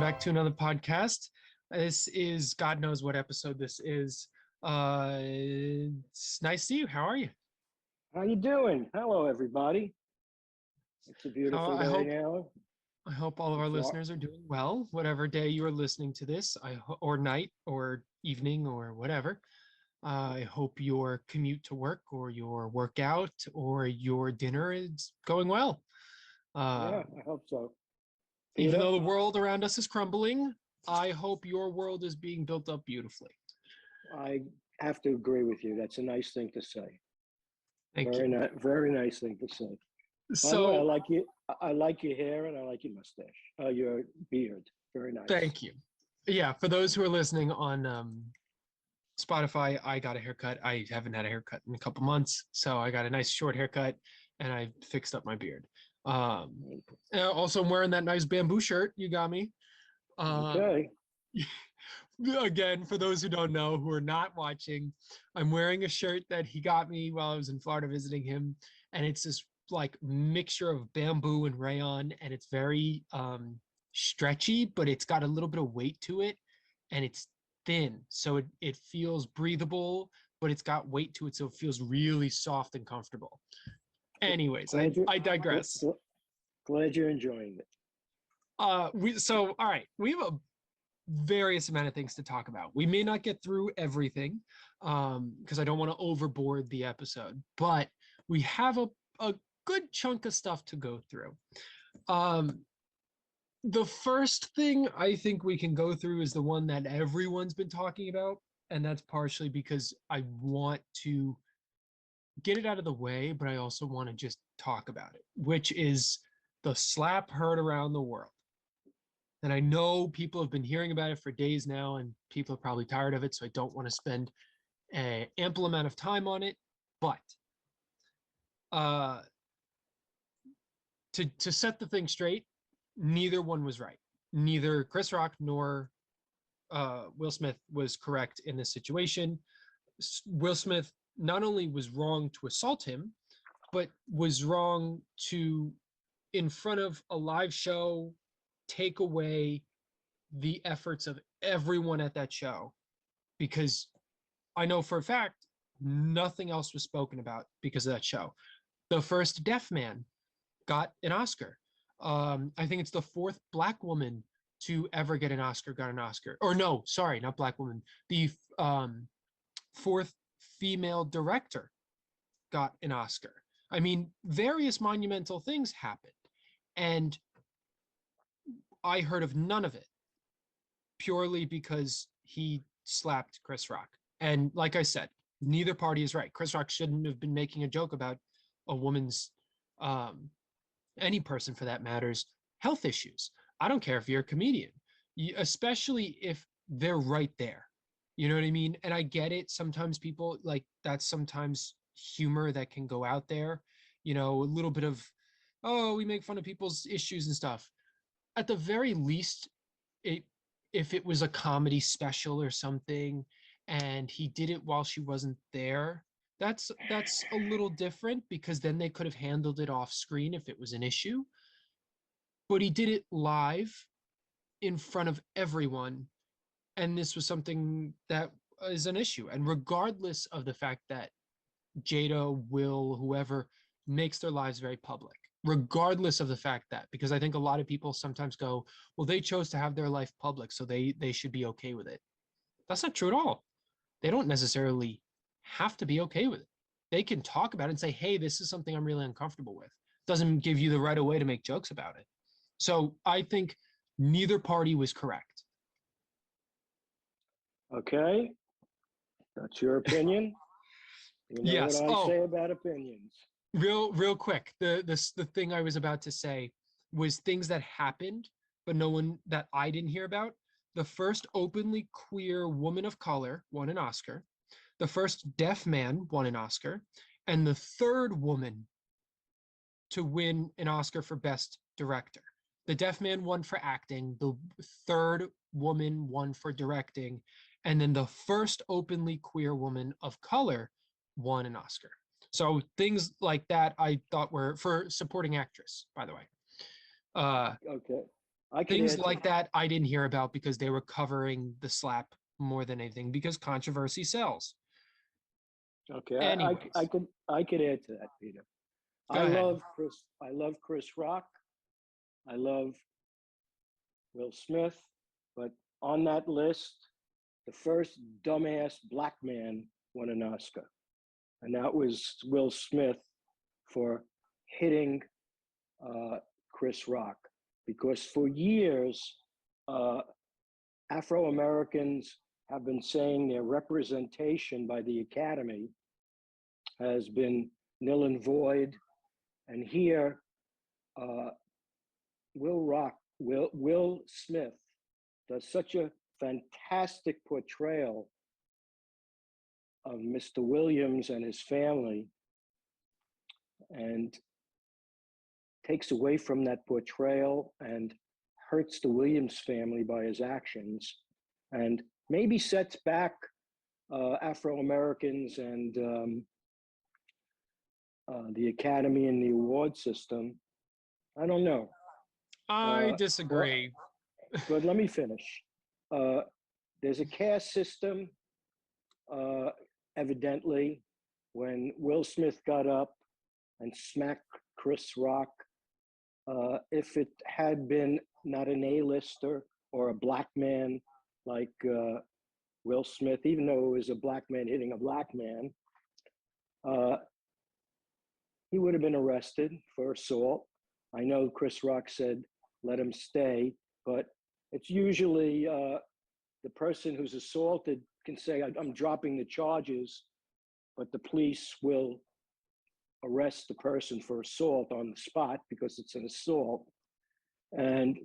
back to another podcast. This is God knows what episode this is. It's nice to see you. How are you? How you doing? Hello, everybody. It's a How beautiful I day hope now. I hope all of In our Flor- listeners are doing well, whatever day you are listening to this. Or night or evening or whatever. I hope your commute to work or your workout or your dinner is going well. yeah, Uh, I hope so. Even Peter, though the world around us is crumbling, I hope your world is being built up beautifully. I have to agree with you. That's a nice thing to say. Thank you. Very nice thing to say. By the way, I So, like you. I like your hair and I like your mustache. Your beard. Very nice. thank you. Yeah, for those who are listening on Spotify, I got a haircut. I haven't had a haircut in a couple months, so I got a nice short haircut and I fixed up my beard. Also, I'm wearing that nice bamboo shirt you got me. Uh, Okay. Again, for those who don't know, who are not watching, I'm wearing a shirt that he got me while I was in Florida visiting him, and it's this like mixture of bamboo and rayon, and it's very stretchy, but it's got a little bit of weight to it, and it's thin, so it feels breathable, but it's got weight to it, so it feels really soft and comfortable. Anyways, Glad you. I digress. Glad you're enjoying it. All right, we have a various amount of things to talk about. We may not get through everything because I don't want to overboard the episode, but we have a good chunk of stuff to go through. The first thing I think we can go through is the one that everyone's been talking about, and that's partially because I want to get it out of the way, but I also want to just talk about it, which is the slap heard around the world. And I know people have been hearing about it for days now, and people are probably tired of it, so I don't want to spend an ample amount of time on it. But uh, to set the thing straight, neither one was right. Neither Chris Rock nor Will Smith was correct in this situation. Will Smith not only was wrong to assault him, but was wrong to, in front of a live show, take away the efforts of everyone at that show, because I know for a fact nothing else was spoken about because of that show. The first deaf man got an Oscar. I think it's the fourth Black woman to ever get an Oscar got an Oscar. Or no, sorry, not Black woman. The fourth female director got an Oscar. I mean, various monumental things happened, and I heard of none of it purely because he slapped Chris Rock. And like I said, neither party is right. Chris Rock shouldn't have been making a joke about a woman's, any person for that matters, health issues. I don't care if you're a comedian, especially if they're right there. You know what I mean? And I get it. Sometimes people like that's sometimes humor that can go out there, a little bit of, oh, we make fun of people's issues and stuff. At the very least, it if it was a comedy special or something and he did it while she wasn't there, that's a little different because then they could have handled it off screen if it was an issue. But he did it live in front of everyone, and this was something that is an issue. And regardless of the fact that Jada, Will, whoever makes their lives very public, regardless of the fact that, because I think a lot of people sometimes go, well, they chose to have their life public, so they should be okay with it. That's not true at all. They don't necessarily have to be okay with it. They can talk about it and say, hey, this is something I'm really uncomfortable with. Doesn't give you the right of way to make jokes about it. So I think neither party was correct. Okay. That's your opinion. You know what Yes. I Oh, say about opinions. real quick. The thing I was about to say was things that happened, but no one that I didn't hear about. The first openly queer woman of color won an Oscar. The first deaf man won an Oscar, and the third woman to win an Oscar for Best Director. The deaf man won for acting, the third woman won for directing, and then the first openly queer woman of color won an Oscar. So things like that I thought were for supporting actress, by the way. Okay. I could Things add to like that I didn't hear about because they were covering the slap more than anything because controversy sells. okay. Anyways, I could add to that, Peter. go ahead. I love Chris Rock. I love Will Smith, but on that list, the first dumbass black man won an Oscar, and that was Will Smith for hitting uh, Chris Rock. Because for years, uh, Afro Americans have been saying their representation by the Academy has been nil and void. And here, uh, Will Smith does such a fantastic portrayal of Mr. Williams and his family, and takes away from that portrayal and hurts the Williams family by his actions, and maybe sets back Afro Americans and the Academy and the award system. I don't know. I Uh, well, disagree. but let me finish. Uh, there's a caste system, uh, evidently. When Will Smith got up and smacked Chris Rock, if it had been not an A-lister or a black man like Will Smith, even though it was a black man hitting a black man, uh, he would have been arrested for assault. I know Chris Rock said, let him stay, but it's usually the person who's assaulted can say, I'm dropping the charges, but the police will arrest the person for assault on the spot because it's an assault. And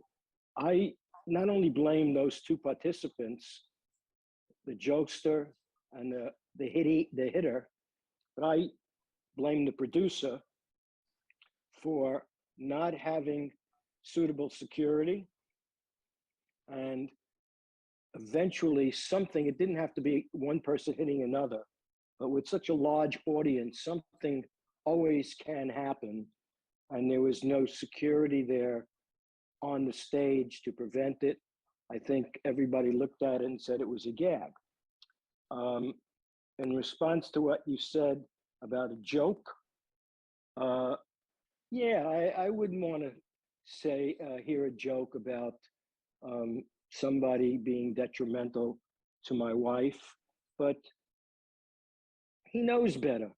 I not only blame those two participants, the jokester and the hitter, but I blame the producer for not having suitable security, and eventually something, it didn't have to be one person hitting another, but with such a large audience, something always can happen. And there was no security there on the stage to prevent it. I think everybody looked at it and said it was a gag. In response to what you said about a joke, uh, yeah, I wouldn't want to say hear a joke about somebody being detrimental to my wife, but he knows better.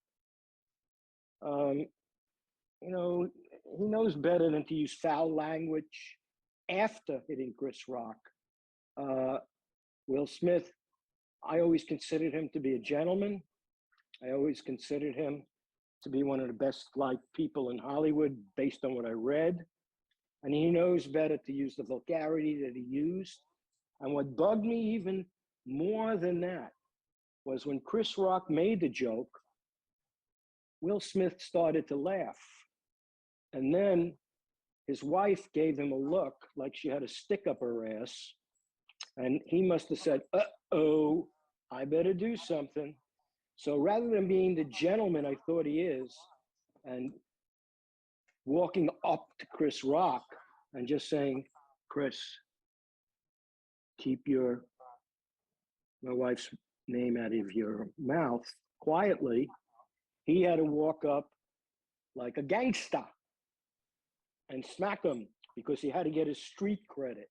Um, you know, he knows better than to use foul language after hitting Chris Rock. Uh, Will Smith, I always considered him to be a gentleman. I always considered him to be one of the best liked people in Hollywood based on what I read. And he knows better to use the vulgarity that he used. And what bugged me even more than that was when Chris Rock made the joke, Will Smith started to laugh. And then his wife gave him a look like she had a stick up her ass. And he must have said, uh-oh, I better do something. So rather than being the gentleman I thought he is and walking up to Chris Rock and just saying, Chris, keep my wife's name out of your mouth quietly, he had to walk up like a gangster and smack him because he had to get his street credit.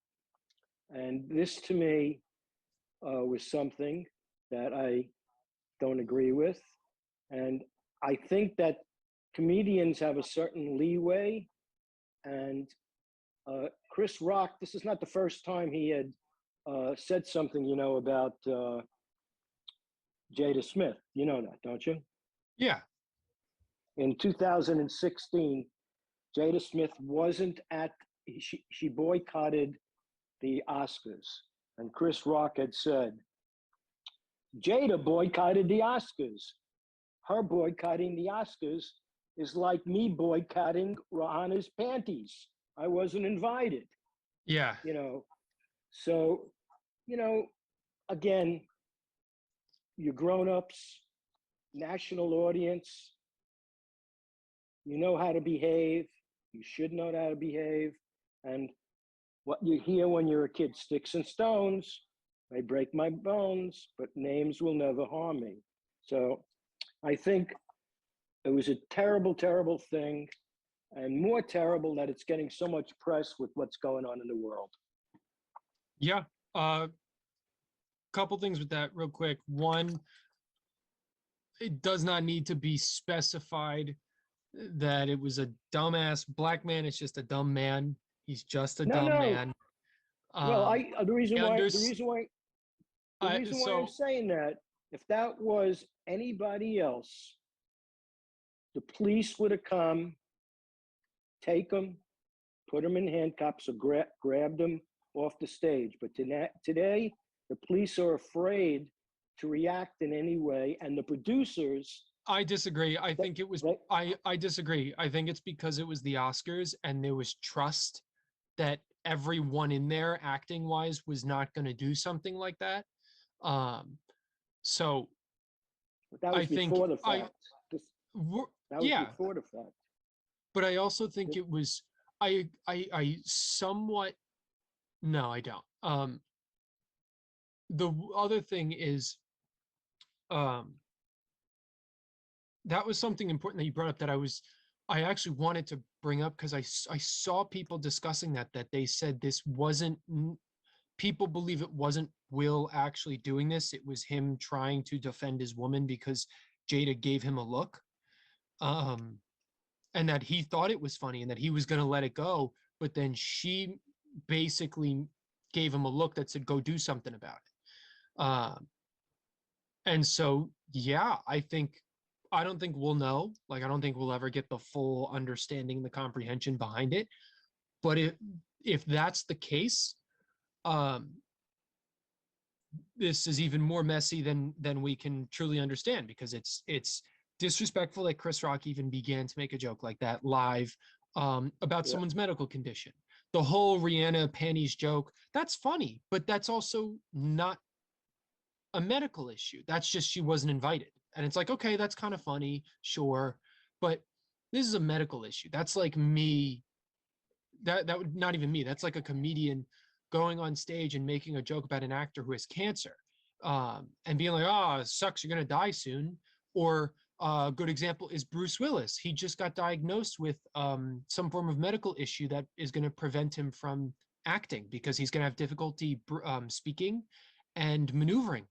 And this to me was something that I don't agree with. And I think that comedians have a certain leeway. And Chris Rock, this is not the first time he had said something, about Jada Smith. You know that, don't you? Yeah. In 2016, Jada Smith wasn't she boycotted the Oscars. And Chris Rock had said, Jada boycotted the Oscars. Her boycotting the Oscars is like me boycotting Rihanna's panties. I wasn't invited, Yeah. you know. So, you know, again, you're grown-ups, national audience, you know how to behave, you should know how to behave. And what you hear when you're a kid: sticks and stones may break my bones, but names will never harm me. So I think it was a terrible, terrible thing, and more terrible that it's getting so much press with what's going on in the world. Yeah. Couple things with that real quick. One, it does not need to be specified that it was a dumbass black man. It's just a dumb man. He's just a No, dumb no. man. Well, Um, the reason I why, understand. the reason why I'm So saying that, if that was anybody else, the police would have come, take him, put him in handcuffs, or grabbed him off the stage. But today, the police are afraid to react in any way, and the producers, I disagree. I they, think it was, they, I disagree. I think it's because it was the Oscars and there was trust that everyone in there acting wise was not going to do something like that. Um, so that I was think before the fact. This, that was yeah, before the fact. but I also think it was, I somewhat, no, I don't. The other thing is, um, that was something important that you brought up that I actually wanted to bring up because I saw people discussing that they said this wasn't, people believe it wasn't Will actually doing this. It was him trying to defend his woman because Jada gave him a look. Um, and that he thought it was funny and that he was going to let it go. But then she basically gave him a look that said, go do something about it. And so, yeah, I don't think we'll know. Like, I don't think we'll ever get the full understanding, the comprehension behind it. But if that's the case, um, this is even more messy than we can truly understand because it's disrespectful that Chris Rock even began to make a joke like that live about Yeah. someone's medical condition. The whole Rihanna panties joke, that's funny, but that's also not a medical issue. That's just she wasn't invited. And it's like, okay, that's kind of funny, sure. But this is a medical issue. That's like me, that would not even me. That's like a comedian going on stage and making a joke about an actor who has cancer, and being like, "Oh, it sucks, you're gonna die soon." Or a good example is Bruce Willis. He just got diagnosed with some form of medical issue that is going to prevent him from acting because he's going to have difficulty speaking and maneuvering.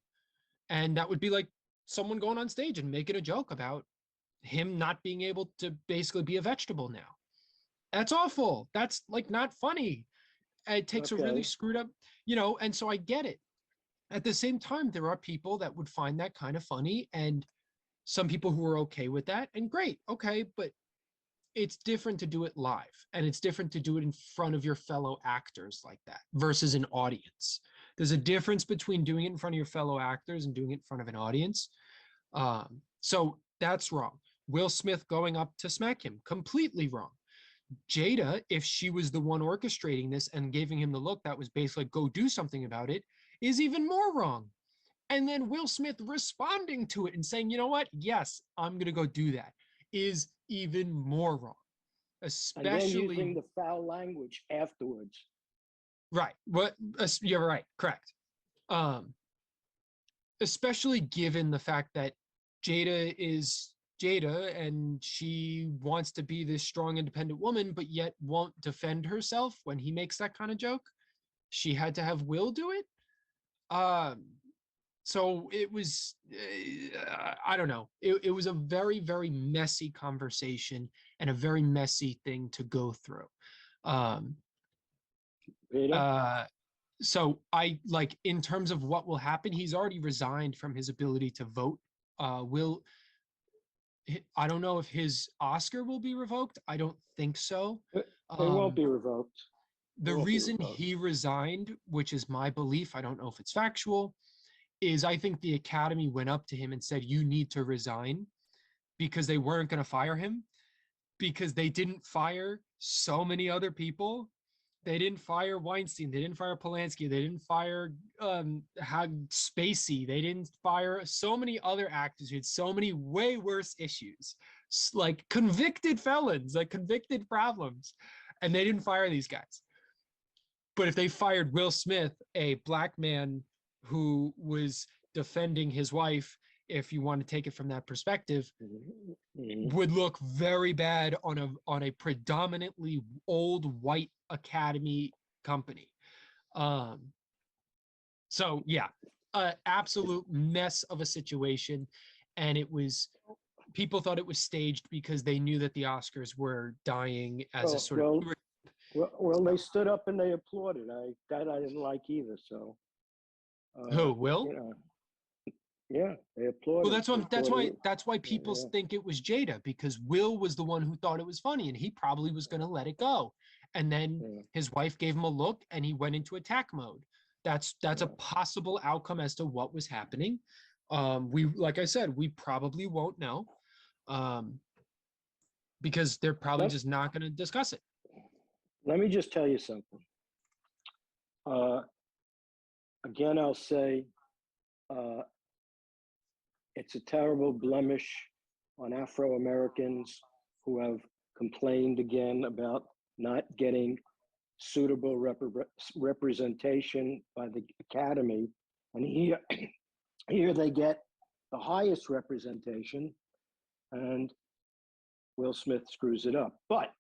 And that would be like someone going on stage and making a joke about him not being able to basically be a vegetable now. That's awful. That's like not funny. It takes a really Okay. screwed up, and so I get it. At the same time, there are people that would find that kind of funny and some people who are okay with that. And great, okay, but it's different to do it live and it's different to do it in front of your fellow actors like that versus an audience. There's a difference between doing it in front of your fellow actors and doing it in front of an audience. So that's wrong. Will Smith going up to smack him, completely wrong. Jada, if she was the one orchestrating this and giving him the look that was basically go do something about it, is even more wrong. And then Will Smith responding to it and saying, you know what? Yes, I'm going to go do that is even more wrong. And then using Especially, the foul language afterwards. right. What you're right, correct. Um, Especially given the fact that Jada is Jada and she wants to be this strong, independent woman, but yet won't defend herself when he makes that kind of joke. She had to have Will do it. Um, so it was, I don't know. It was a very, very messy conversation and a very messy thing to go through. Um, Peter? uh, so I like in terms of what will happen, he's already resigned from his ability to vote. Will I don't know if his Oscar will be revoked. I don't think so. It won't Um, be revoked. It the won't be reason revoked. he resigned, which is my belief, I don't know if it's factual, is I think the Academy went up to him and said, you need to resign because they weren't going to fire him because they didn't fire so many other people. They didn't fire Weinstein. They didn't fire Polanski. They didn't fire Spacey. They didn't fire so many other actors who had so many way worse issues, like convicted felons, like convicted problems, and they didn't fire these guys. But if they fired Will Smith, a black man who was defending his wife, if you want to take it from that perspective, Mhm. would look very bad on a predominantly old white academy company. Um, so yeah, absolute mess of a situation, and it was people thought it was staged because they knew that the Oscars were dying as a Well, sort of well, well, they stood up and they applauded. I didn't like either. So, who will. you know, yeah, they Well, applauded. They that's thought it why was, that's why people yeah, think it was Jada, because Will was the one who thought it was funny and he probably was going to let it go. And then yeah, his wife gave him a look and he went into attack mode. That's a yeah. possible outcome as to what was happening. We like I said, we probably won't know. Um, because they're probably Let, just not going to discuss it. let me just tell you something. Uh, Again, I'll say uh, it's a terrible blemish on Afro Americans who have complained again about not getting suitable representation by the Academy. And here they get the highest representation, and Will Smith screws it up. But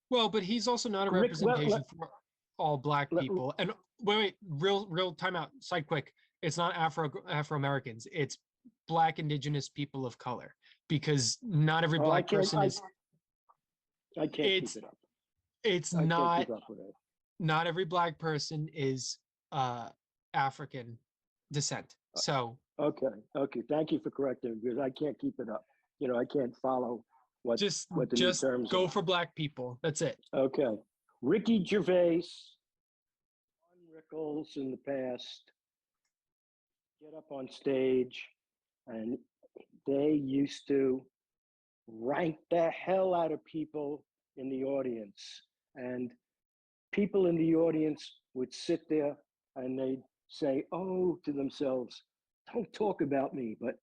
Well, but he's also not a Rick, well, representation for all black people. And wait, real timeout. Side quick. It's not Afro Americans. It's black indigenous people of color, because not every oh, black person is. I can't keep It's it up. it's I can't not keep up with it. not every black person is African descent. So Okay, okay. Thank you for correcting me because I can't keep it up. I can't follow what just what the new just terms go are. for black people. That's it. Okay, Ricky Gervais, Don Rickles in the past get up on stage, and they used to rank the hell out of people in the audience, and people in the audience would sit there and they'd say, "Oh," to themselves, "don't talk about me, but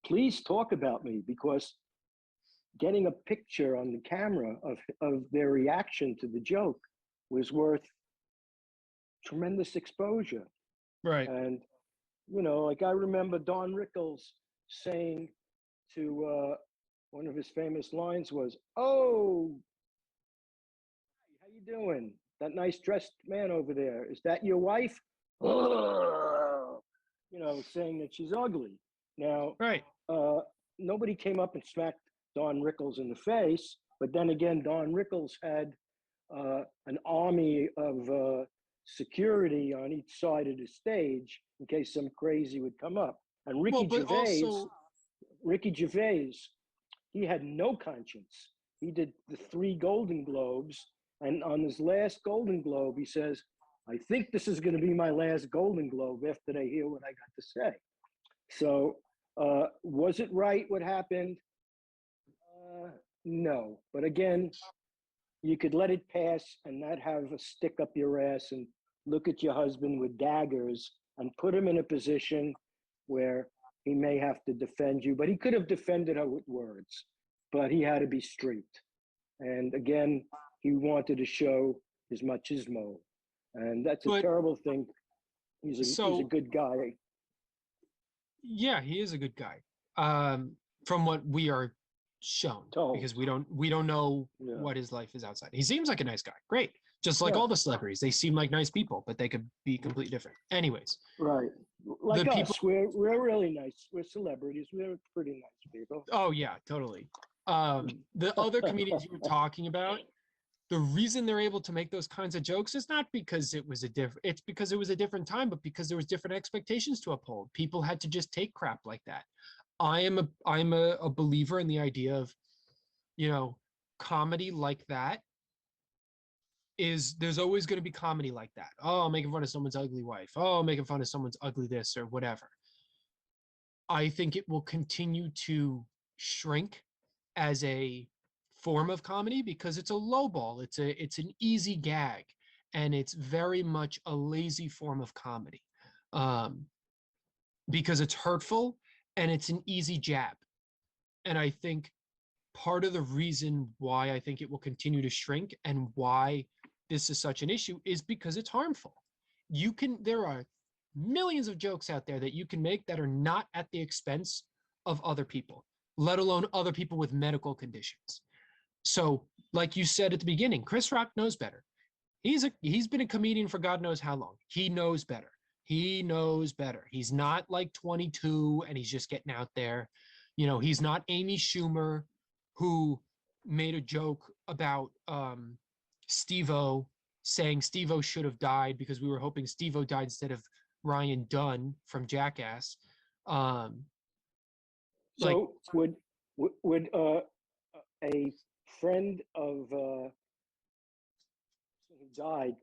please talk about me," because getting a picture on the camera of their reaction to the joke was worth tremendous exposure. Right. And, like I remember Don Rickles saying to one of his famous lines was, "Oh, how you doing? That nice dressed man over there, is that your wife?" Saying that she's ugly. Now, Right. uh, nobody came up and smacked Don Rickles in the face, but then again, Don Rickles had an army of security on each side of the stage in case some crazy would come up. And Well, but also Ricky Gervais, he had no conscience. He did the 3 Golden Globes, and on his last Golden Globe, he says, "I think this is going to be my last Golden Globe after they hear what I got to say." So, was it right what happened? No. But again, you could let it pass and not have a stick up your ass and look at your husband with daggers and put him in a position where he may have to defend you. But he could have defended her with words, but he had to be straight. And again, he wanted to show his machismo. And that's a but terrible thing. He's a so good guy. yeah, he is a good guy. From what we are shown, Told. because we don't know Yeah. what his life is outside. He seems like a nice guy. Great. Just like Yeah. all the celebrities, they seem like nice people, but they could be completely different. Anyways, Right. the Like people us, we're really nice. We're celebrities. We're pretty nice people. oh yeah, totally. The other comedians you were talking about, the reason they're able to make those kinds of jokes is not because it's because it was a different time, but because there was different expectations to uphold. People had to just take crap like that. I'm a believer in the idea of, you know, comedy like that is there's always going to be comedy like that. Oh, making fun of someone's ugly wife. Oh, making fun of someone's ugly this or whatever. I think it will continue to shrink as a form of comedy because it's a low ball. It's an easy gag, and it's very much a lazy form of comedy, um, because it's hurtful and it's an easy jab. And I think part of the reason why I think it will continue to shrink and why this is such an issue is because it's harmful. There are millions of jokes out there that you can make that are not at the expense of other people, let alone other people with medical conditions. So, like you said at the beginning, Chris Rock knows better. He's been a comedian for God knows how long. He knows better. He knows better. He's not like 22 and he's just getting out there. He's not Amy Schumer, who made a joke about Steve-O, saying Steve-O should have died because we were hoping Steve-O died instead of Ryan Dunn from Jackass. Like, So would a friend of who died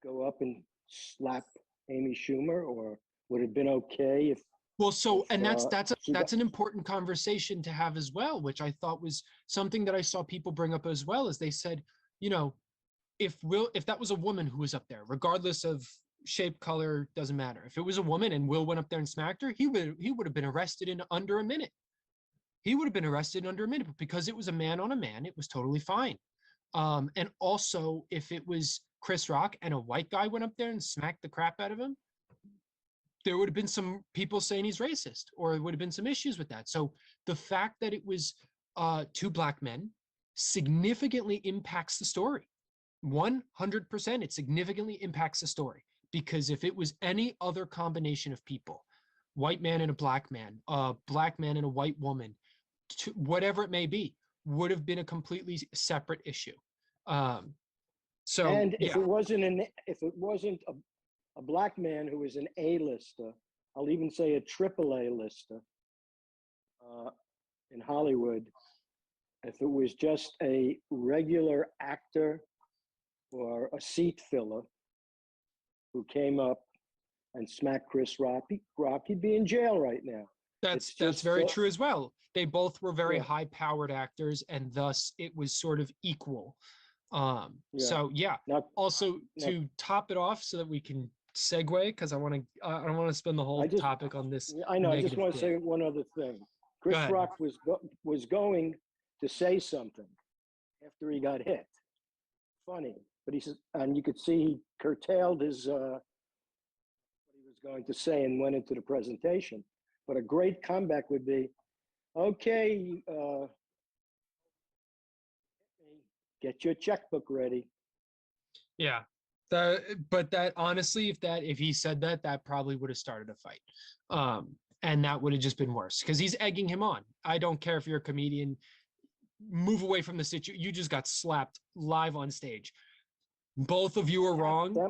go up and slap Amy Schumer, or would it have been okay if? well, so, and if she got, that's an important conversation to have as well, which I thought was something that I saw people bring up as well, is they said, if that was a woman who was up there, regardless of shape, color, doesn't matter. If it was a woman and Will went up there and smacked her, he would have been arrested in under a minute. He would have been arrested in under a minute, but because it was a man on a man, it was totally fine. And also, if it was Chris Rock and a white guy went up there and smacked the crap out of him, there would have been some people saying he's racist, or it would have been some issues with that. So the fact that it was two black men significantly impacts the story. 100%, it significantly impacts the story, because if it was any other combination of people, white man and a black man and a white woman, whatever it may be, would have been a completely separate issue. So, and yeah. if it wasn't a black man who was an A-lister, I'll even say a triple A-lister in Hollywood, if it was just a regular actor or a seat filler who came up and smacked Chris Rock, he'd be in jail right now. That's very true as well. They both were very high-powered actors, and thus it was sort of equal. So yeah. Now, also, to top it off, so that we can segue, because I don't want to spend the whole topic on this. I know. I just want to say one other thing. Chris Rock was going to say something after he got hit. Funny, but he said, and you could see he curtailed his what he was going to say and went into the presentation. But a great comeback would be, okay, get your checkbook ready. Yeah. But that, honestly, if he said that, that probably would have started a fight. And that would have just been worse, because he's egging him on. I don't care if you're a comedian, move away from the situation. You just got slapped live on stage. Both of you are wrong. That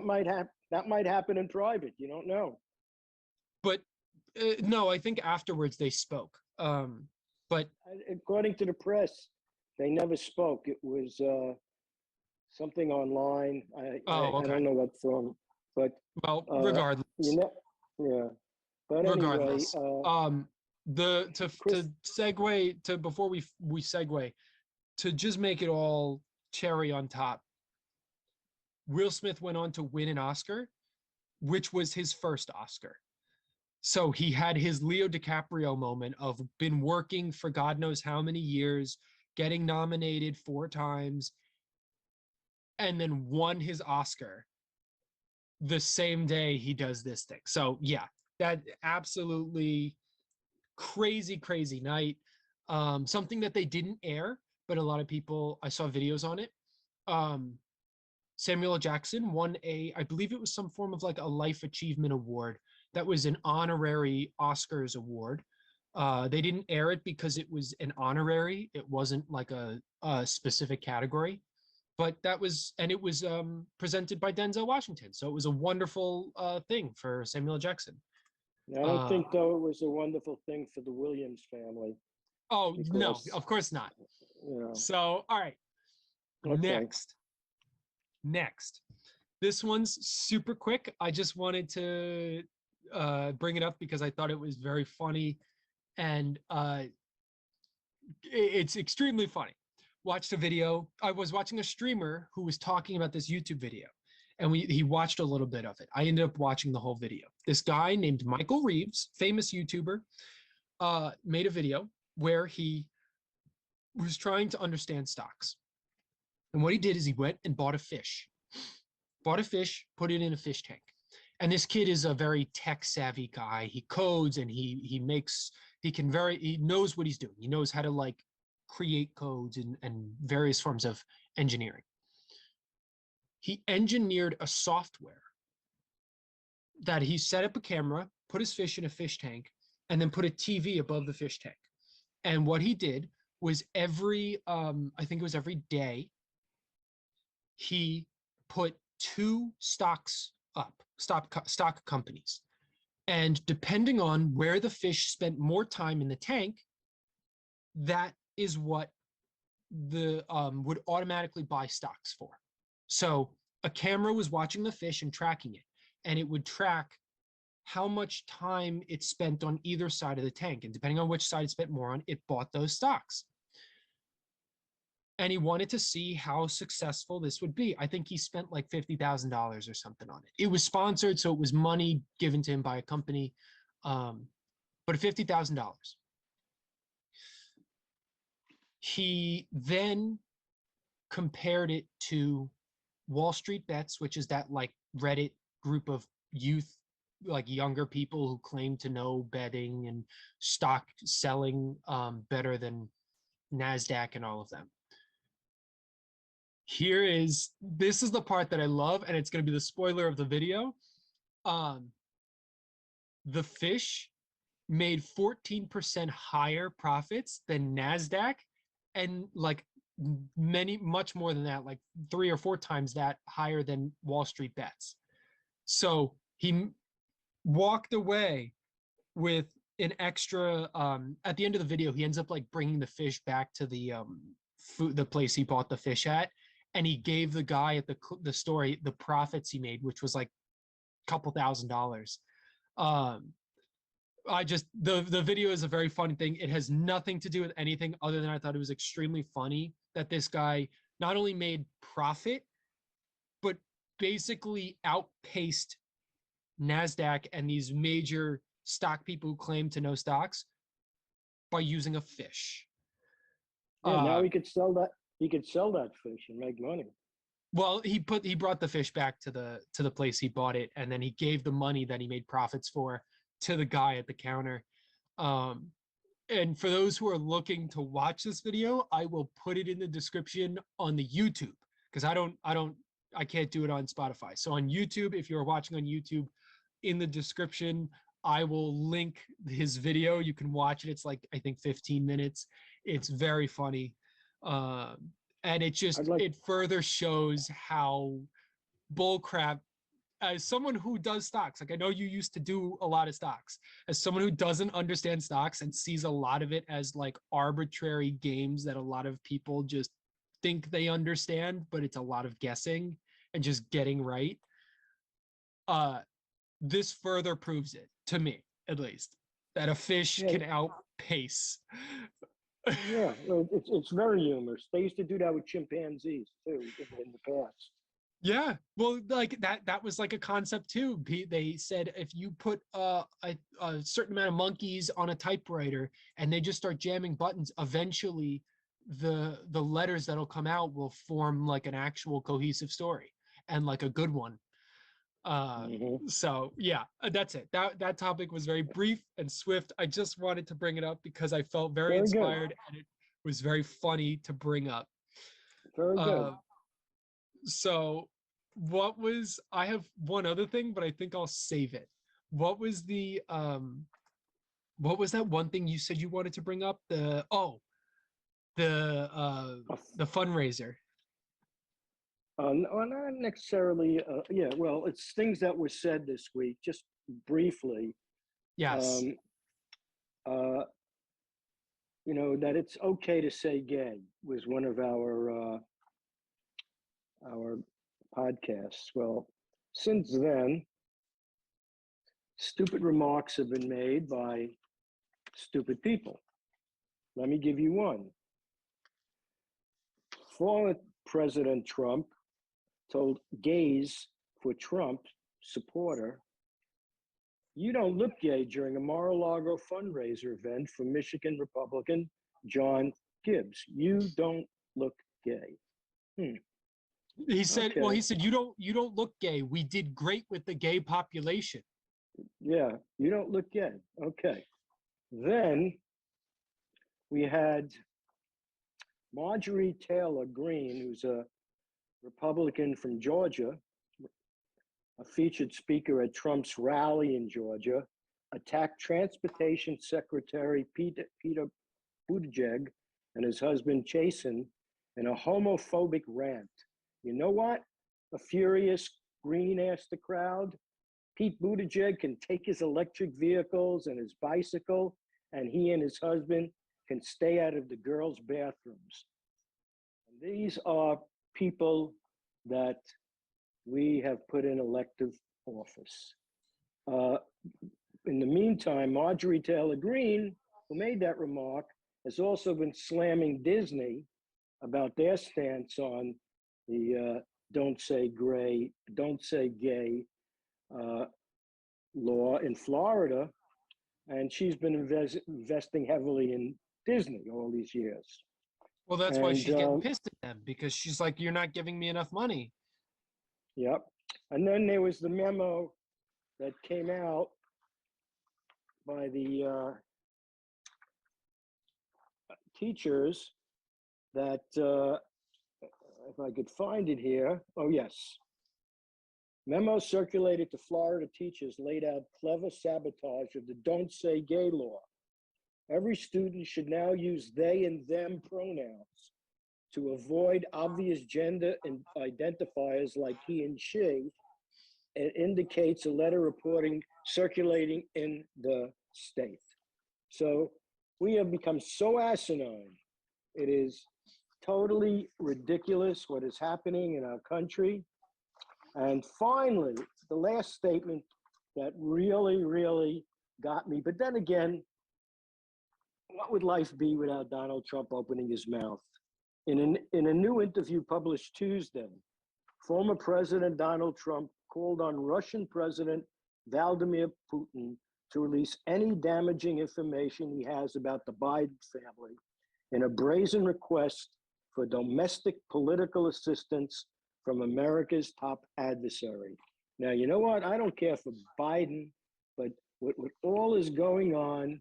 might happen in private. You don't know. But no, I think afterwards they spoke. But according to the press, they never spoke. It was something online. I don't know what from, but regardless. Yeah. But regardless, anyway, to segue to, before we segue, to just make it all cherry on top, Will Smith went on to win an Oscar, which was his first Oscar. So he had his Leo DiCaprio moment of been working for God knows how many years, getting nominated 4 times, and then won his Oscar the same day he does this thing. So yeah, that absolutely crazy, crazy night. Something that they didn't air, but a lot of people, I saw videos on it. Samuel L. Jackson won I believe it was some form of like a life achievement award. That was an honorary Oscars award. They didn't air it because it was an honorary. It wasn't like a specific category, but it was presented by Denzel Washington. So it was a wonderful thing for Samuel L. Jackson. I don't think, though, it was a wonderful thing for the Williams family. Oh, no, of course not. Yeah. So, all right. Okay. Next. This one's super quick. I just wanted to bring it up because I thought it was very funny, and it's extremely funny. Watched a video. I was watching a streamer who was talking about this YouTube video, and he watched a little bit of it. I ended up watching the whole video. This guy named Michael Reeves, famous YouTuber, made a video where he was trying to understand stocks. And what he did is he went and bought a fish, put it in a fish tank. And this kid is a very tech savvy guy. He codes and he knows what he's doing. He knows how to like create codes and various forms of engineering. He engineered a software that he set up a camera, put his fish in a fish tank, and then put a TV above the fish tank. And what he did was I think it was every day, he put two stocks up, stock companies. And depending on where the fish spent more time in the tank, that is what the would automatically buy stocks for. So a camera was watching the fish and tracking it, and it would track how much time it spent on either side of the tank. And depending on which side it spent more on, it bought those stocks. And he wanted to see how successful this would be. I think he spent like $50,000 or something on it. It was sponsored, so it was money given to him by a company, but $50,000. He then compared it to Wall Street Bets, which is that like Reddit group of youth, like younger people who claim to know betting and stock selling better than NASDAQ and all of them. This is the part that I love, and it's going to be the spoiler of the video. The fish made 14% higher profits than NASDAQ, and like much more than that, like 3 or 4 times that higher than Wall Street Bets. So he walked away with an extra, at the end of the video, he ends up like bringing the fish back to the place he bought the fish at, and he gave the guy at the store the profits he made, which was like a couple $1,000s. The video is a very funny thing. It has nothing to do with anything other than I thought it was extremely funny that this guy not only made profit, but basically outpaced NASDAQ and these major stock people who claim to know stocks by using a fish. Yeah, now he could sell that. He could sell that fish and make money. Well, he brought the fish back to the place he bought it, and then he gave the money that he made profits for to the guy at the counter. And for those who are looking to watch this video, I will put it in the description on the YouTube, because I can't do it on Spotify. So on YouTube, if you're watching on YouTube, in the description, I will link his video. You can watch it. It's like, I think 15 minutes. It's very funny. And it further shows how bullcrap, as someone who does stocks, like I know you used to do a lot of stocks, as someone who doesn't understand stocks and sees a lot of it as like arbitrary games that a lot of people just think they understand, but it's a lot of guessing and just getting right. This further proves it, to me at least, that a fish can outpace. Yeah, well, it's very humorous. They used to do that with chimpanzees too in the past. Yeah, well, like that was like a concept too. They said if you put a certain amount of monkeys on a typewriter and they just start jamming buttons, eventually the letters that'll come out will form like an actual cohesive story, and like a good one. So yeah, that's it. That topic was very brief and swift. I just wanted to bring it up because I felt very inspired, and it was very funny to bring up. Very good. So I have one other thing, but I think I'll save it. What was that one thing you said you wanted to bring up? The fundraiser. No, not necessarily. Yeah, well, it's things that were said this week, just briefly. Yes. That it's okay to say gay was one of our podcasts. Well, since then, stupid remarks have been made by stupid people. Let me give you one. Former President Trump told gays for Trump supporter, "You don't look gay," during a Mar-a-Lago fundraiser event for Michigan Republican John Gibbs. You don't look gay. Hmm. He said, well, he Okay. said, you don't look gay. We did great with the gay population. Yeah. You don't look gay. Okay. Then we had Marjorie Taylor Greene, who's a Republican from Georgia, a featured speaker at Trump's rally in Georgia, attacked Transportation Secretary Peter Buttigieg and his husband Jason in a homophobic rant. You know what? A furious Green asked the crowd. Pete Buttigieg can take his electric vehicles and his bicycle, and he and his husband can stay out of the girls' bathrooms. And these are people that we have put in elective office. Uh, in the meantime, Marjorie Taylor Greene, who made that remark, has also been slamming Disney about their stance on the don't say gay uh, law in Florida, and she's been investing heavily in Disney all these years. Well, that's why And she's getting pissed at them because she's like, you're not giving me enough money. yep. And then there was the memo that came out by the teachers that, if I could find it here, oh, yes. Memo circulated to Florida teachers laid out clever sabotage of the Don't Say Gay law. Every student should now use they and them pronouns to avoid obvious gender identifiers like he and she. It indicates a letter reporting circulating in the state. So we have become so asinine. It is totally ridiculous what is happening in our country. And finally, the last statement that really, really got me. But then again, what would life be without Donald Trump opening his mouth? In a new interview published Tuesday, former President Donald Trump called on Russian President Vladimir Putin to release any damaging information he has about the Biden family in a brazen request for domestic political assistance from America's top adversary. Now, you know what? I don't care for Biden, but what all is going on,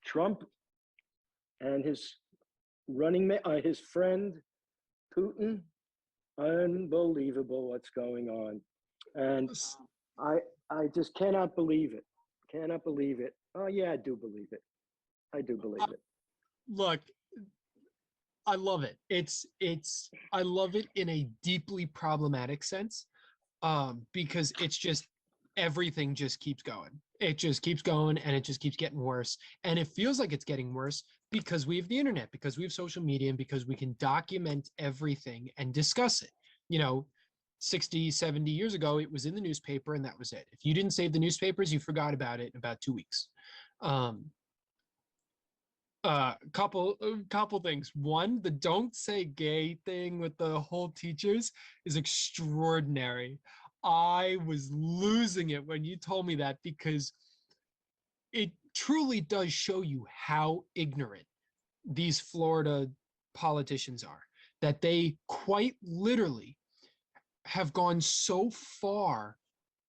Trump and his friend Putin, unbelievable what's going on. And I I just cannot believe it. Cannot believe it. Oh yeah, I do believe it. I do believe it. Look, I love it. I love it in a deeply problematic sense, because it's just everything just keeps going. It just keeps going and it just keeps getting worse. And it feels like it's getting worse because we have the internet, because we have social media, and because we can document everything and discuss it. You know, 60, 70 years ago, it was in the newspaper and that was it. If you didn't save the newspapers, you forgot about it in about 2 weeks. Um, couple things. One, the don't say gay thing with the whole teachers is extraordinary. I was losing it when you told me that, because it truly does show you how ignorant these Florida politicians are, that they quite literally have gone so far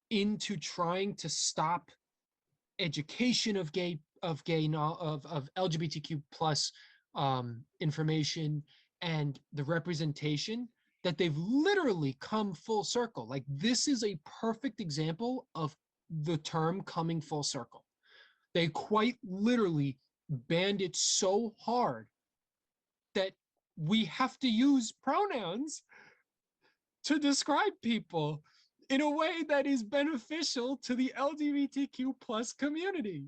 into trying to stop education of LGBTQ plus information and the representation, that they've literally come full circle. Like, this is a perfect example of the term coming full circle. They quite literally banned it so hard that we have to use pronouns to describe people in a way that is beneficial to the LGBTQ plus community,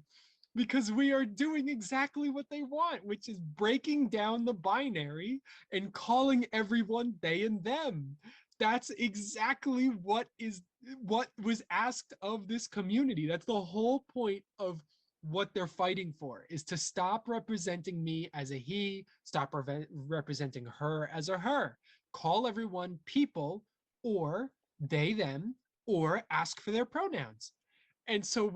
because we are doing exactly what they want, which is breaking down the binary and calling everyone they and them. That's exactly what was asked of this community. That's the whole point of what they're fighting for, is to stop representing me as a he, stop representing her as a her. Call everyone people, or they them, or ask for their pronouns. And so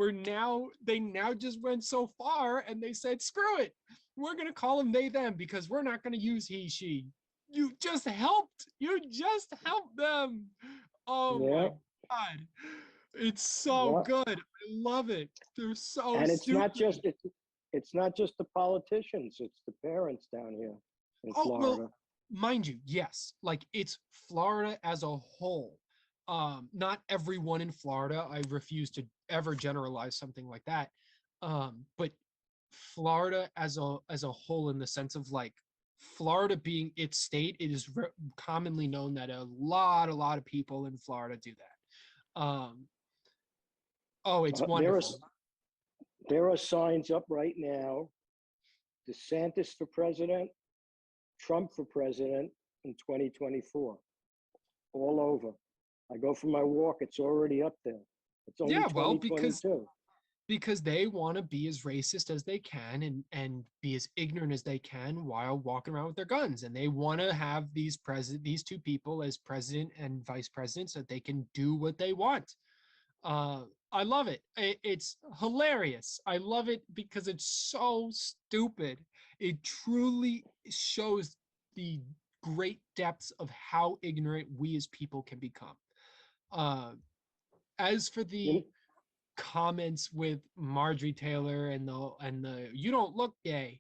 they now just went so far and they said, screw it. we're going to call them they, them because we're not going to use he, she. You just helped. You just helped them. Oh my Yeah, God. It's so yeah. good. I love it. They're so And stupid. it's not just the politicians, it's the parents down here in Oh, well, Florida. mind you, yes, like it's Florida as a whole. Not everyone in Florida. I refuse to ever generalize something like that. But Florida as a whole, in the sense of like Florida being its state, it is commonly known that a lot of people in Florida do that. Oh, it's Uh, there are wonderful. there are signs up right now: DeSantis for president, Trump for president in 2024, all over. I go for my walk; it's already up there. It's only Yeah, well, because 2022. they want to be as racist as they can and be as ignorant as they can while walking around with their guns, and they want to have these two people as president and vice president so that they can do what they want. uh I love it. It's hilarious. I love it because it's so stupid. It truly shows the great depths of how ignorant we as people can become. uh as for You, the comments with Marjorie Taylor and the you don't look gay,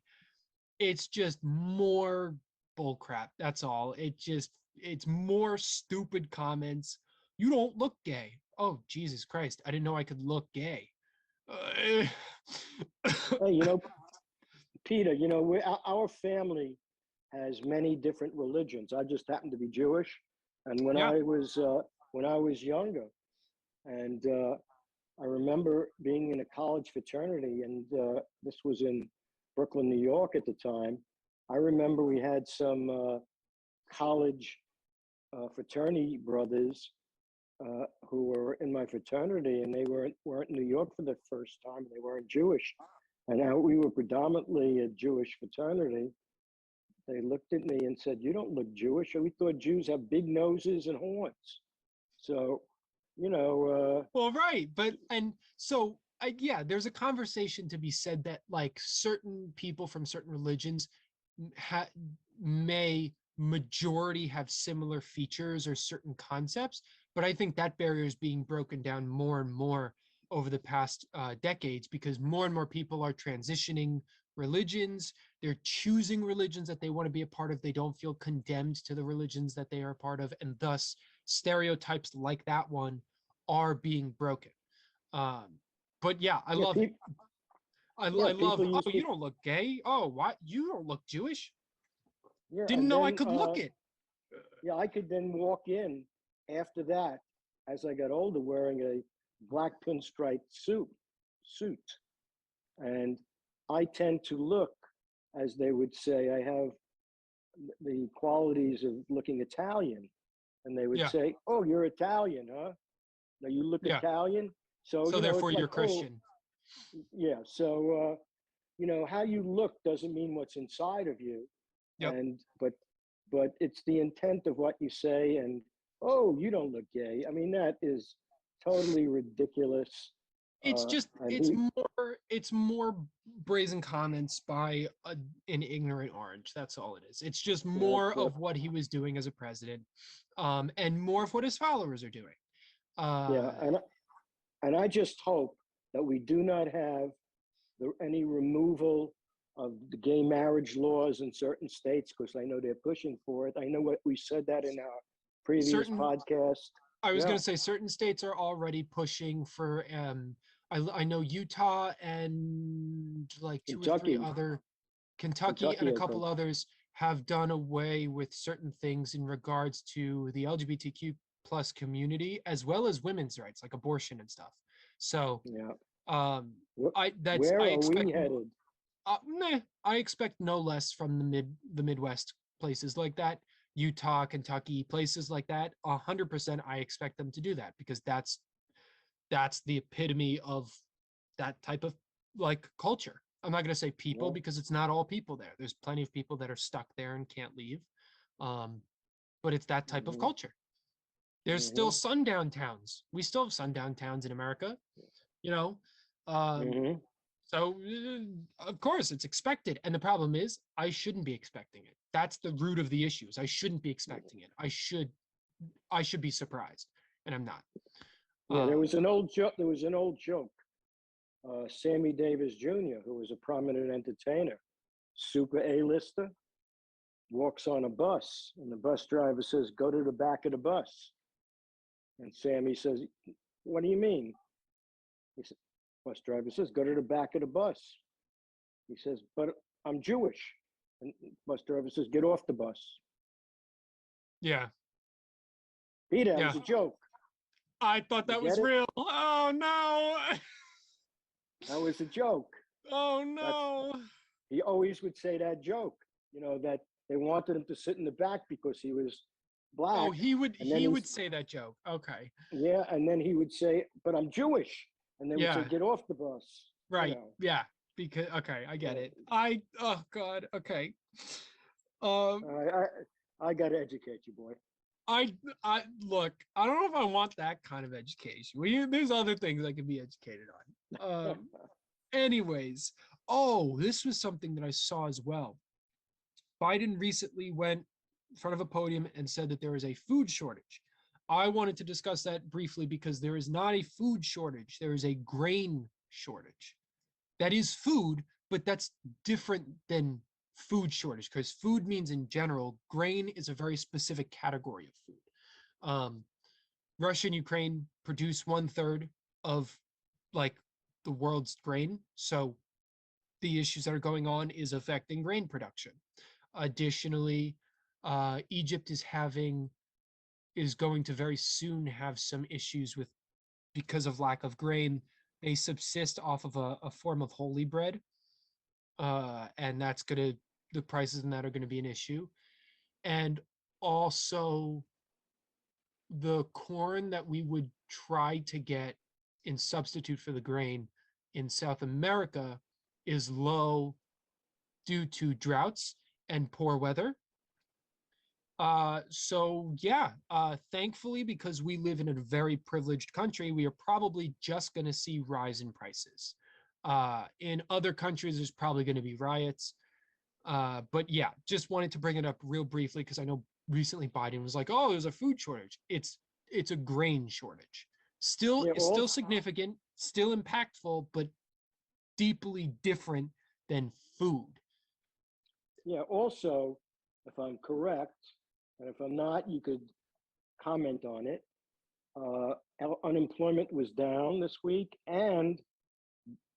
it's just more bullcrap. That's all. It's more stupid comments. You don't look gay. Oh, Jesus Christ. I didn't know I could look gay. Uh, hey, Peter, our family has many different religions. I just happen to be Jewish, and yeah. when I was younger, and I remember being in a college fraternity, and this was in Brooklyn, New York at the time. I remember we had some college fraternity brothers who were in my fraternity, and they weren't in New York for the first time. They weren't Jewish, and we were predominantly a Jewish fraternity. They looked at me and said, "You don't look Jewish." We thought Jews have big noses and horns. So, you know, Well, right. But, and so, yeah, there's a conversation to be said that like certain people from certain religions ha- may majority have similar features or certain concepts, but I think that barrier is being broken down more and more over the past decades, because more and more people are transitioning religions. They're choosing religions that they want to be a part of. They don't feel condemned to the religions that they are a part of, and thus stereotypes like that one are being broken. Um, but yeah, I yeah, love it. I people love, oh, used to, you don't look gay. Oh, what? You don't look Jewish. yeah, Didn't and know I then could look it. yeah, I could then walk in after that as I got older wearing a black pinstripe suit. And I tend to look, as they would say, I have the qualities of looking Italian. And they would Yeah, say, "Oh, you're Italian, huh? Now you look yeah. Italian." So, So it's therefore like, you're "Oh, Christian. yeah." So, how you look doesn't mean what's inside of you. Yep. And, but it's the intent of what you say. And, "Oh, you don't look gay." I mean, that is totally ridiculous. It's just And he, it's more brazen comments by an ignorant orange. That's all it is. It's just yeah, more yeah, of what he was doing as a president, and more of what his followers are doing. yeah. Uh, And I just hope that we do not have any removal of the gay marriage laws in certain states, because I know they're pushing for it. I know what we said that in our previous certain podcast. I was Yeah, going to say certain states are already pushing for I know Utah and like two or three Kentucky, other, Kentucky and a Kentucky, I couple think. others have done away with certain things in regards to the LGBTQ plus community, as well as women's rights like abortion and stuff. So Yeah. um Wh- I Where are we expect headed? I expect no less from the Midwest, places like that, Utah, Kentucky, places like that. 100%, I expect them to do that because that's the epitome of that type of like culture. I'm not going to say people Yeah. because it's not all people there. There's plenty of people that are stuck there and can't leave. Um, but it's that type of Hmm. culture. There's still Hmm. sundown towns. We still have sundown towns in America, you know. Um, Hmm. So, of course, it's expected. And the problem is, I shouldn't be expecting it. That's the root of the issues. I shouldn't be expecting it. I should be surprised, and I'm not. Yeah, there was an old joke. There was an old joke. Sammy Davis Jr., who was a prominent entertainer, super A-lister, walks on a bus, and the bus driver says, "Go to the back of the bus." And Sammy says, "What do you mean?" He said, bus driver says, "Go to the back of the bus." He says, "But I'm Jewish." And bus driver says, "Get off the bus." Yeah, Peter, that yeah. was a joke. I thought You that get was it? real. Oh no. That was a joke. Oh That's no. he always would say that joke. That they wanted him to sit in the back because he was Oh, black, and then he would say that joke. Okay. and then he would say, "But I'm Jewish," and they would say, Yeah. "Get off the bus." Right. Yeah. Because okay, I get Yeah. it. Oh God. Okay. Um I got to educate you, boy. I I look, I don't know if I want that kind of education. There's other things I can be educated on. Anyways, oh, this was something that I saw as well. Biden recently went in front of a podium and said that there is a food shortage. I wanted to discuss that briefly because there is not a food shortage, there is a grain shortage. That is food, but that's different than food shortage because food means in general, grain is a very specific category of food. Russia and Ukraine produce 1/3 of like the world's grain. So the issues that are going on is affecting grain production. Additionally, Egypt is going to very soon have some issues with because of lack of grain. They subsist off of a form of holy bread, and that's gonna the prices in that are going to be an issue. And also, the corn that we would try to get in substitute for the grain in South America is low due to droughts and poor weather. So yeah, thankfully, because we live in a very privileged country, we are probably just going to see rise in prices. In other countries, there's probably going to be riots. But yeah, just wanted to bring it up real briefly because I know recently Biden was like, "Oh, there's a food shortage." It's a grain shortage. Yeah, It's still significant, still impactful, but deeply different than food. yeah. Also, if I'm correct, and if I'm not, you could comment on it. Unemployment was down this week, and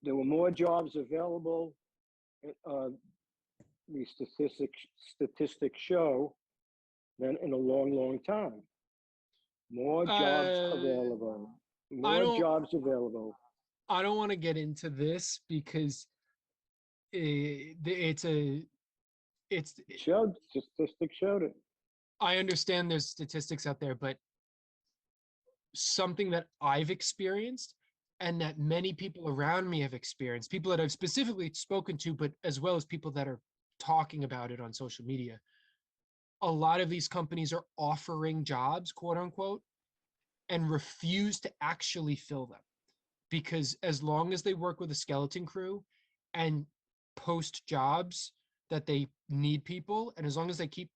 there were more jobs available. Uh, the statistics show than in a long, long time. More jobs Uh, available. I More don't jobs available. I don't want to get into this because it's a it's Showed statistics showed it. I understand there's statistics out there, but something that I've experienced and that many people around me have experienced, people that I've specifically spoken to, but as well as people that are talking about it on social media. A lot of these companies are offering jobs, quote unquote, and refuse to actually fill them because as long as they work with a skeleton crew and post jobs that they need people, and as long as they keep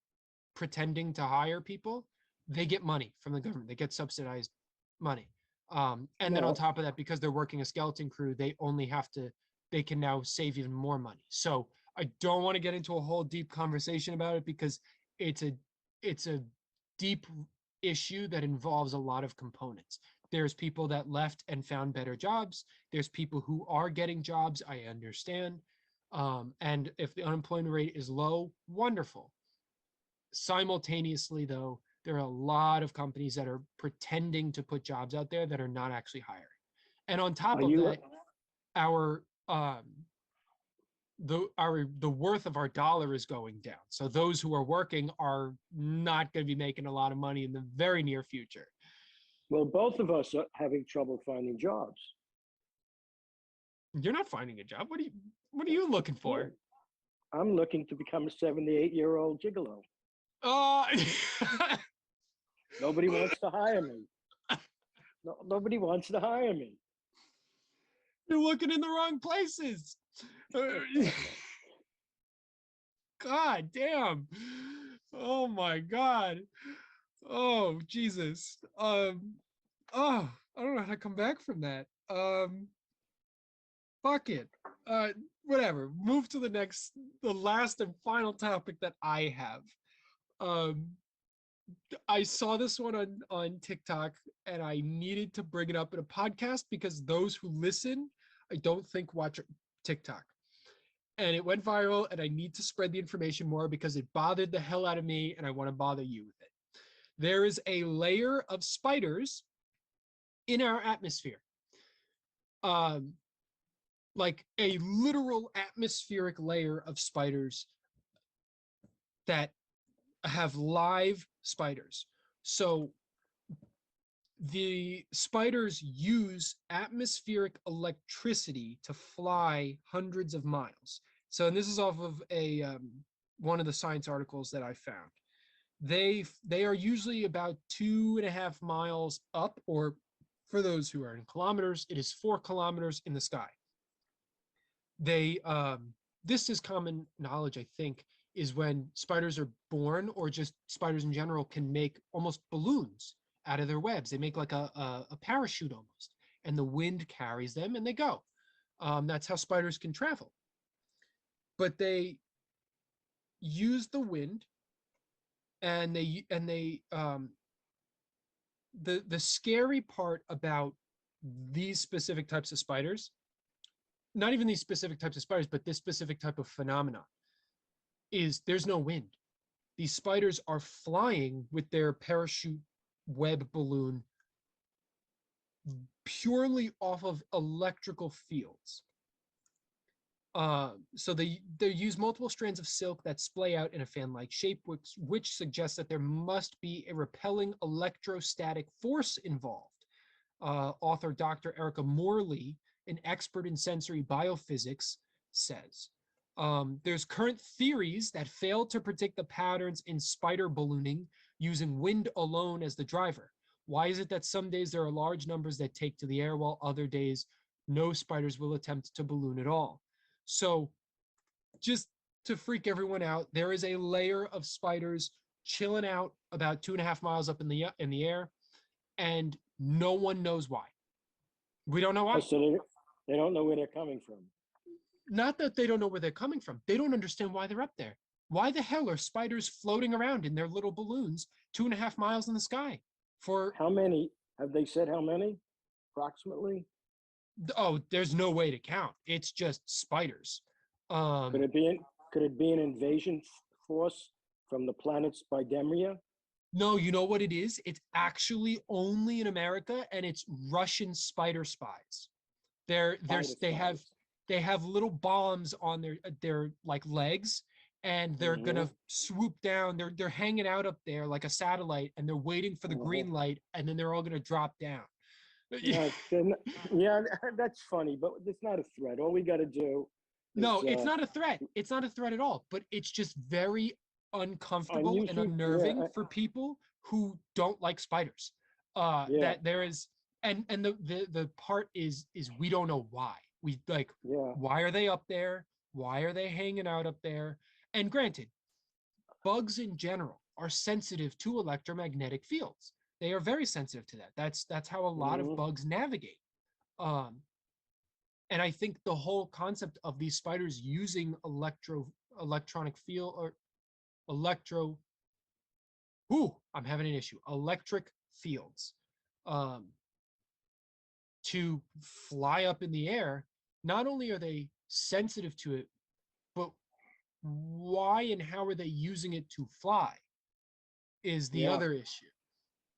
pretending to hire people, they get money from the government. They get subsidized money. And then on No, top of that, because they're working a skeleton crew, they can now save even more money. So I don't want to get into a whole deep conversation about it because it's a it's a deep issue that involves a lot of components. There's people that left and found better jobs. There's people who are getting jobs. I understand. And if the unemployment rate is low, wonderful. Simultaneously, though, there are a lot of companies that are pretending to put jobs out there that are not actually hiring. And on top are of you? that, our the worth of our dollar is going down. So those who are working are not going to be making a lot of money in the very near future. Well, both of us are having trouble finding jobs. You're not finding a job. What are you looking Yeah, for? I'm looking to become a 78-year-old gigolo. Uh Nobody wants to hire me. No, nobody wants to hire me. You're looking in the wrong places. God damn. Oh my God. Oh Jesus. Oh, I don't know how to come back from that. Fuck it. Whatever. Move to the last and final topic that I have. Um, I saw this one on TikTok and I needed to bring it up in a podcast because those who listen, I don't think watch TikTok. And it went viral and I need to spread the information more because it bothered the hell out of me and I want to bother you with it. There is a layer of spiders in our atmosphere. Um, like a literal atmospheric layer of spiders that have live spiders. So the spiders use atmospheric electricity to fly hundreds of miles. So, and this is off of a one of the science articles that I found. They are usually about 2.5 miles up, or for those who are in kilometers, it is 4 kilometers in the sky. They this is common knowledge, I think, is when spiders are born, or just spiders in general can make almost balloons out of their webs. They make like a parachute almost, and the wind carries them and they go. That's how spiders can travel. But they use the wind, and the scary part about these specific types of spiders, not even these specific types of spiders, but this specific type of phenomena, is there's no wind. These spiders are flying with their parachute web balloon purely off of electrical fields. So they use multiple strands of silk that splay out in a fan-like shape, which suggests that there must be a repelling electrostatic force involved. Author Dr. Erica Morley, an expert in sensory biophysics, says. There's current theories that fail to predict the patterns in spider ballooning using wind alone as the driver. Why is it that some days there are large numbers that take to the air, while other days no spiders will attempt to balloon at all? So just to freak everyone out, there is a layer of spiders chilling out about 2.5 miles up in the air, and no one knows why. We don't know why. So they don't know where they're coming from. Not that they don't know where they're coming from. They don't understand why they're up there. Why the hell are spiders floating around in their little balloons 2.5 miles in the sky? For how many? Have they said how many? Approximately? Oh, there's no way to count. It's just spiders. Could it be an invasion force from the planet Spidemria? No, you know what it is? It's actually only in America, and it's Russian spider spies. They have little bombs on their like legs, and they're gonna swoop down. They're hanging out up there like a satellite, and they're waiting for the green light, and then they're all gonna drop down. Yeah, that's funny, but it's not a threat. All we got to do. No, it's not a threat. It's not a threat at all. But it's just very uncomfortable and unnerving for people who don't like spiders. That there is, and the part is we don't know why. We like, why are they up there? Why are they hanging out up there? And granted, bugs in general are sensitive to electromagnetic fields. They are very sensitive to that. That's how a lot of bugs navigate. And I think the whole concept of these spiders using electronic field or I'm having an issue. Electric fields to fly up in the air. Not only are they sensitive to it, but why and how are they using it to fly is the other issue.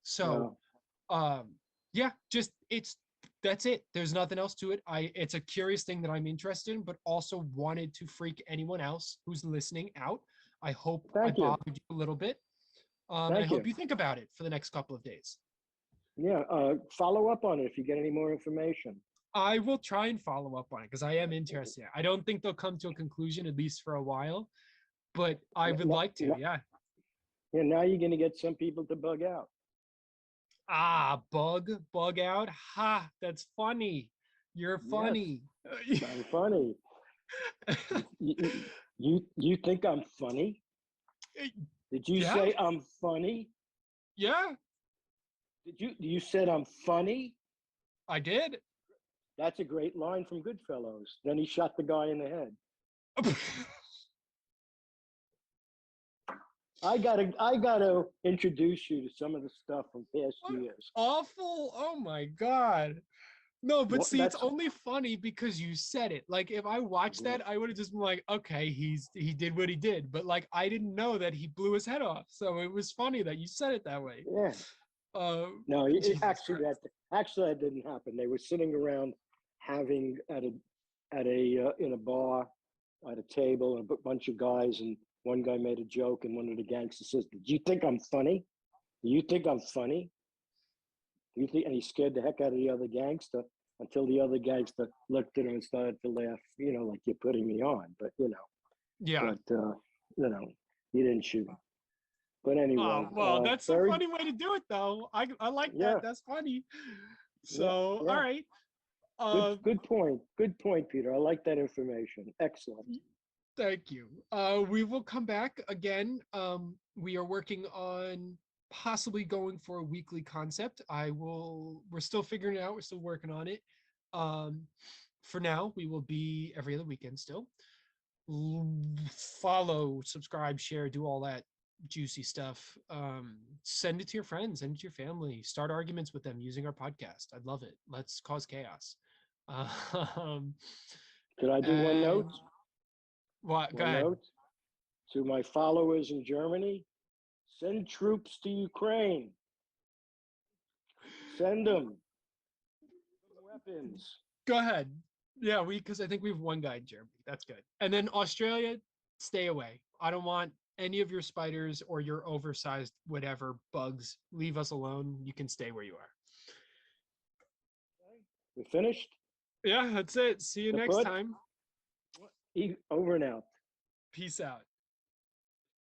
So, just that's it. There's nothing else to it. It's a curious thing that I'm interested in, but also wanted to freak anyone else who's listening out. I hope I bothered you a little bit. I hope you think about it for the next couple of days. Yeah, follow up on it if you get any more information. I will try and follow up on it because I am interested. I don't think they'll come to a conclusion, at least for a while, but I would like to. Yeah. Yeah. Now you're going to get some people to bug out. Bug out. Ha, that's funny. You're Yes, funny. I'm funny. You think I'm funny? Did you Yeah, say I'm funny? yeah, You said I'm funny? I did. That's a great line from Goodfellas. Then he shot the guy in the head. I gotta introduce you to some of the stuff from past What years. awful. Oh my God. No, but What, see, it's that's only funny because you said it. Like if I watched that, I would have just been like, okay, he did what he did. But like I didn't know that he blew his head off. So it was funny that you said it that way. yeah. Uh No, Jesus Christ. actually that didn't happen. They were sitting around having at a in a bar at a table, and a bunch of guys, and one guy made a joke, and one of the gangsters says, "Did you think I'm funny? Do you think I'm funny? Do you think?" And he scared the heck out of the other gangster until the other gangster looked at him and started to laugh. Like you're putting me on, Yeah. but he didn't shoot him. But anyway, Oh, well, that's a very funny way to do it though. I like that. yeah, That's funny. yeah, So, all yeah. right. Good, Uh good point. Good point, Peter. I like that information. Excellent. Thank you. We will come back again. We are working on possibly going for a weekly concept. We're still figuring it out. We're still working on it. Um, for now, we will be every other weekend still. Follow, subscribe, share, do all that juicy stuff. Send it to your friends, send it to your family, start arguments with them using our podcast. I'd love it. Let's cause chaos. Um, Could I do one and note? what? Go One ahead. note to my followers in Germany: send troops to Ukraine. Send them weapons. Go ahead. Yeah, because I think we have one guy in Germany. That's good. And then Australia, stay away. I don't want any of your spiders or your oversized whatever bugs. Leave us alone. You can stay where you are. Okay? We finished. Yeah, that's it. See you next Kaput. time. Over and out. Peace out.